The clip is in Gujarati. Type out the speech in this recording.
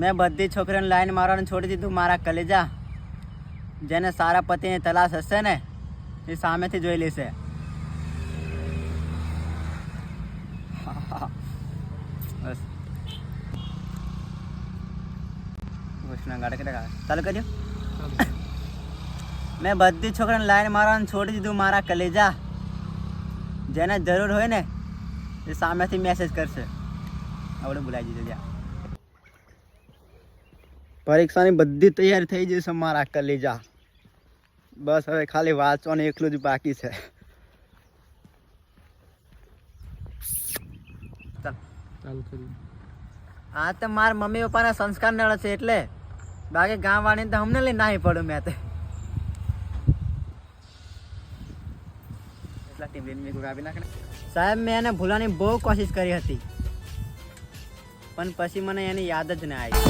મેં બધી છોકરીઓને લાઈન મારવાનું છોડી દીધું મારા કલેજા. જેને સારા પતિની તલાશ હશે ને એ સામેથી જોઈ લેશે. બસ ચાલુ કર્યો. મેં બધી છોકરીઓને લાઈન મારવાનું છોડી દીધું મારા કલેજા. જેને જરૂર હોય ને એ સામેથી મેસેજ કરશે. આવડે બોલાવી દીધું જ્યાં. પરીક્ષાની બધી તૈયારી થઈ જશે મારા કલેજા. બસ હવે ખાલી વાંચવાનું એકલું જ બાકી છે. હા તો મારા મમ્મી પપ્પાના સંસ્કાર નળ છે એટલે, બાકી ગામ વાળીને તો અમને લઈને નાહી પડું મેં તો. સાહેબ મેં એને ભૂલવાની બહુ કોશિશ કરી હતી, પણ પછી મને એની યાદ જ ના આવી.